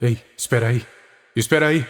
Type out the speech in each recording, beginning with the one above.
Ei, espera aí. Espera aí.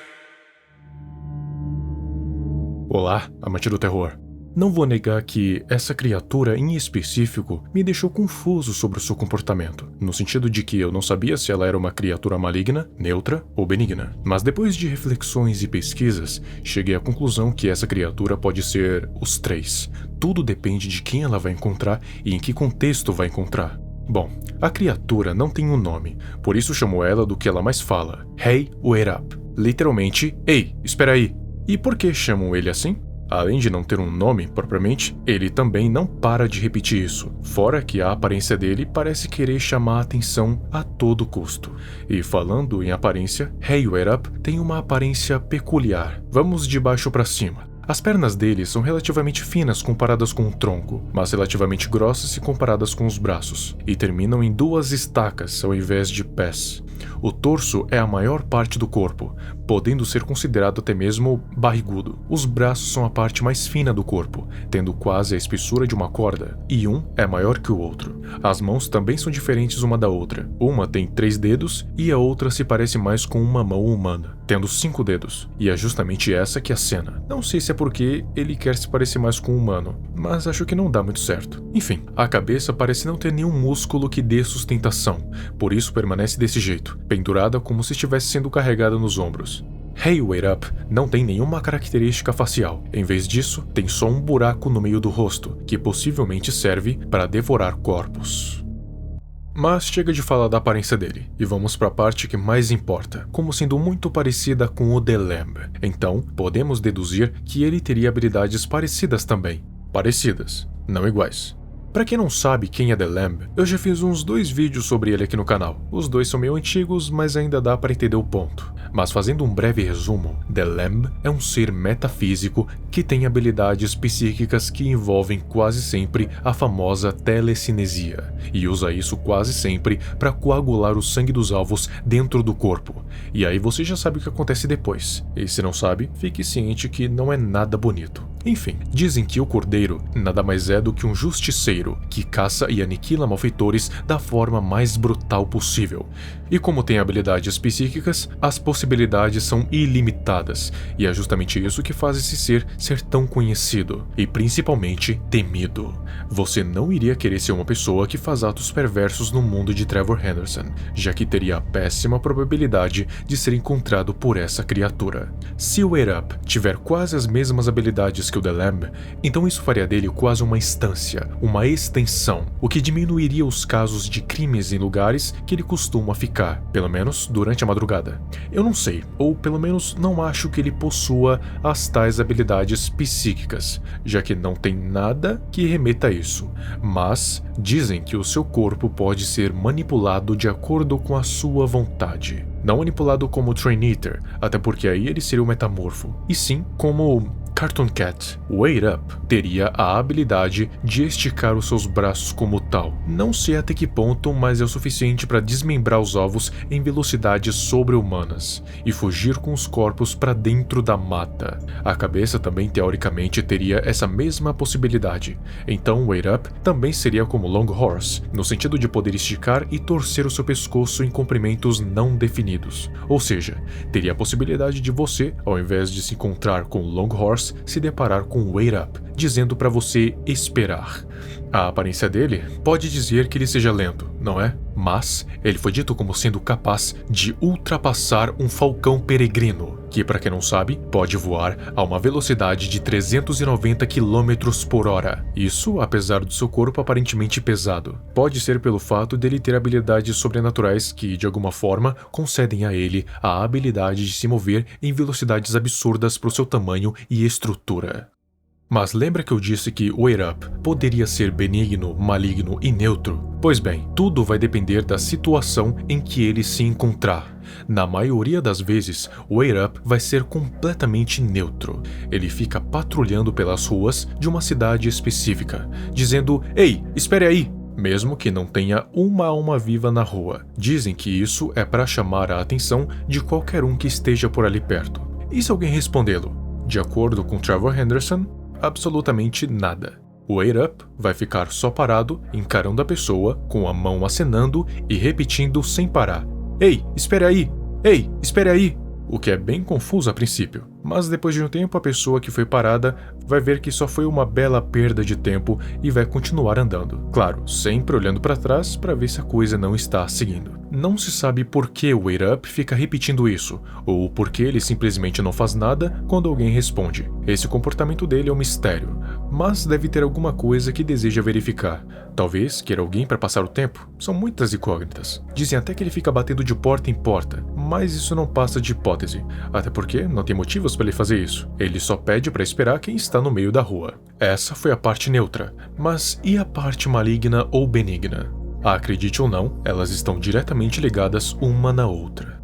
Olá, amante do terror. Não vou negar que essa criatura em específico me deixou confuso sobre o seu comportamento, no sentido de que eu não sabia se ela era uma criatura maligna, neutra ou benigna. Mas depois de reflexões e pesquisas, cheguei à conclusão que essa criatura pode ser os três. Tudo depende de quem ela vai encontrar e em que contexto vai encontrar. Bom, a criatura não tem um nome, por isso chamo ela do que ela mais fala: Hey, wait up. Literalmente, ei, espera aí. E por que chamam ele assim? Além de não ter um nome propriamente, ele também não para de repetir isso, fora que a aparência dele parece querer chamar a atenção a todo custo. E falando em aparência, Hey, wait up tem uma aparência peculiar. Vamos de baixo para cima. As pernas dele são relativamente finas comparadas com o tronco, mas relativamente grossas se comparadas com os braços, e terminam em duas estacas ao invés de pés. O torso é a maior parte do corpo, podendo ser considerado até mesmo barrigudo. Os braços são a parte mais fina do corpo, tendo quase a espessura de uma corda, e um é maior que o outro. As mãos também são diferentes uma da outra. Uma tem 3 dedos e a outra se parece mais com uma mão humana, tendo 5 dedos. E é justamente essa que é a cena. Não sei se é porque ele quer se parecer mais com um humano, mas acho que não dá muito certo. Enfim, a cabeça parece não ter nenhum músculo que dê sustentação, por isso permanece desse jeito, pendurada como se estivesse sendo carregada nos ombros. Hey, wait up não tem nenhuma característica facial. Em vez disso, tem só um buraco no meio do rosto, que possivelmente serve para devorar corpos. Mas chega de falar da aparência dele, e vamos para a parte que mais importa, como sendo muito parecida com o The Lamb. Então, podemos deduzir que ele teria habilidades parecidas também. Parecidas, não iguais. Pra quem não sabe quem é The Lamb, eu já fiz uns 2 vídeos sobre ele aqui no canal. Os 2 são meio antigos, mas ainda dá pra entender o ponto. Mas fazendo um breve resumo, The Lamb é um ser metafísico que tem habilidades psíquicas que envolvem quase sempre a famosa telecinesia, e usa isso quase sempre para coagular o sangue dos alvos dentro do corpo. E aí você já sabe o que acontece depois. E se não sabe, fique ciente que não é nada bonito. Enfim, dizem que o Cordeiro nada mais é do que um justiceiro que caça e aniquila malfeitores da forma mais brutal possível. E como tem habilidades psíquicas, as possibilidades são ilimitadas, e é justamente isso que faz esse ser tão conhecido, e principalmente temido. Você não iria querer ser uma pessoa que faz atos perversos no mundo de Trevor Henderson, já que teria a péssima probabilidade de ser encontrado por essa criatura. Se o Wait Up tiver quase as mesmas habilidades que o The Lamb, então isso faria dele quase uma instância, uma extensão, o que diminuiria os casos de crimes em lugares que ele costuma ficar, pelo menos durante a madrugada. Eu não sei, ou pelo menos não acho que ele possua as tais habilidades psíquicas, já que não tem nada que remeta a isso, mas dizem que o seu corpo pode ser manipulado de acordo com a sua vontade. Não manipulado como o Train Eater, até porque aí ele seria o metamorfo, e sim como Cartoon Cat. Wait Up teria a habilidade de esticar os seus braços como tal. Não sei até que ponto, mas é o suficiente para desmembrar os alvos em velocidades sobre-humanas e fugir com os corpos para dentro da mata. A cabeça também teoricamente teria essa mesma possibilidade. Então Wait Up também seria como Long Horse, no sentido de poder esticar e torcer o seu pescoço em comprimentos não definidos. Ou seja, teria a possibilidade de você, ao invés de se encontrar com Long Horse, se deparar com Wait Up, dizendo para você esperar. A aparência dele pode dizer que ele seja lento, não é? Mas ele foi dito como sendo capaz de ultrapassar um falcão peregrino, que, para quem não sabe, pode voar a uma velocidade de 390 km por hora. Isso apesar do seu corpo aparentemente pesado. Pode ser pelo fato dele ter habilidades sobrenaturais que, de alguma forma, concedem a ele a habilidade de se mover em velocidades absurdas para o seu tamanho e estrutura. Mas lembra que eu disse que o Wait Up poderia ser benigno, maligno e neutro? Pois bem, tudo vai depender da situação em que ele se encontrar. Na maioria das vezes, o Wait Up vai ser completamente neutro. Ele fica patrulhando pelas ruas de uma cidade específica, dizendo: "Ei, espere aí!", mesmo que não tenha uma alma viva na rua. Dizem que isso é para chamar a atenção de qualquer um que esteja por ali perto. E se alguém respondê-lo? De acordo com Trevor Henderson, absolutamente nada. O Wait Up vai ficar só parado, encarando a pessoa, com a mão acenando e repetindo sem parar: "Ei, espere aí!", Ei, espere aí! O que é bem confuso a princípio, mas depois de um tempo a pessoa que foi parada vai ver que só foi uma bela perda de tempo e vai continuar andando. Claro, sempre olhando para trás para ver se a coisa não está seguindo. Não se sabe por que o Wait Up fica repetindo isso, ou por que ele simplesmente não faz nada quando alguém responde. Esse comportamento dele é um mistério, mas deve ter alguma coisa que deseja verificar. Talvez queira alguém para passar o tempo. São muitas incógnitas. Dizem até que ele fica batendo de porta em porta, mas isso não passa de hipótese, até porque não tem motivos para ele fazer isso. Ele só pede para esperar quem está no meio da rua. Essa foi a parte neutra, mas e a parte maligna ou benigna? Acredite ou não, elas estão diretamente ligadas uma na outra.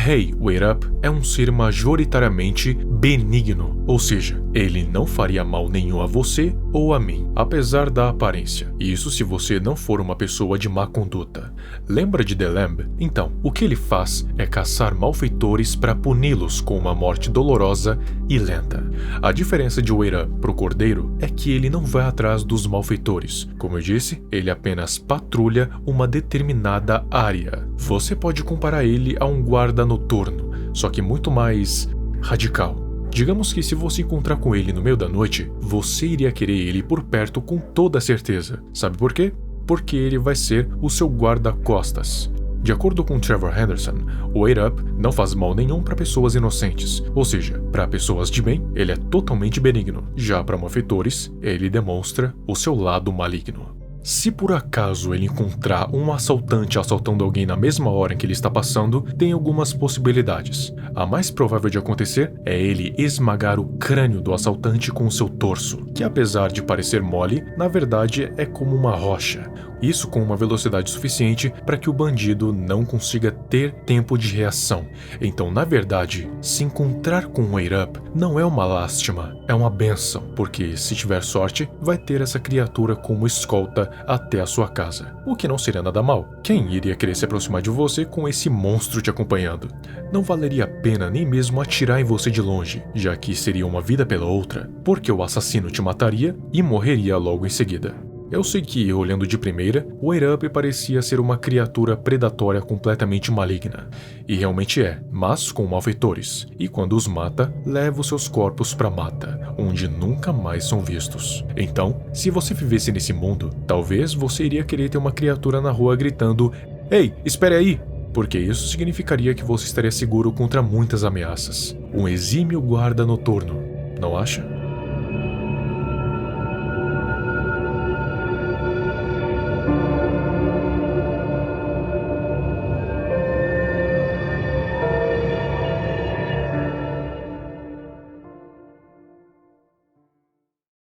Hey, Wait Up é um ser majoritariamente benigno, ou seja, ele não faria mal nenhum a você ou a mim, apesar da aparência. Isso se você não for uma pessoa de má conduta. Lembra de The Lamb? Então, o que ele faz é caçar malfeitores para puni-los com uma morte dolorosa e lenta. A diferença de Wait Up pro Cordeiro é que ele não vai atrás dos malfeitores. Como eu disse, ele apenas patrulha uma determinada área. Você pode comparar ele a um guarda noturno, só que muito mais radical. Digamos que se você encontrar com ele no meio da noite, você iria querer ele por perto com toda certeza. Sabe por quê? Porque ele vai ser o seu guarda-costas. De acordo com Trevor Henderson, o Wait Up não faz mal nenhum para pessoas inocentes, ou seja, para pessoas de bem, ele é totalmente benigno. Já para malfeitores, ele demonstra o seu lado maligno. Se por acaso ele encontrar um assaltante assaltando alguém na mesma hora em que ele está passando, tem algumas possibilidades. A mais provável de acontecer é ele esmagar o crânio do assaltante com o seu torso, que apesar de parecer mole, na verdade é como uma rocha. Isso com uma velocidade suficiente para que o bandido não consiga ter tempo de reação. Então, na verdade, se encontrar com um Wait Up não é uma lástima, é uma bênção, porque se tiver sorte, vai ter essa criatura como escolta até a sua casa. O que não seria nada mal. Quem iria querer se aproximar de você com esse monstro te acompanhando? Não valeria a pena nem mesmo atirar em você de longe, já que seria uma vida pela outra, porque o assassino te mataria e morreria logo em seguida. Eu sei que, olhando de primeira, o Wait Up parecia ser uma criatura predatória completamente maligna. E realmente é, mas com malfeitores. E quando os mata, leva os seus corpos pra mata, onde nunca mais são vistos. Então, se você vivesse nesse mundo, talvez você iria querer ter uma criatura na rua gritando: "Ei, espere aí!" Porque isso significaria que você estaria seguro contra muitas ameaças. Um exímio guarda noturno, não acha?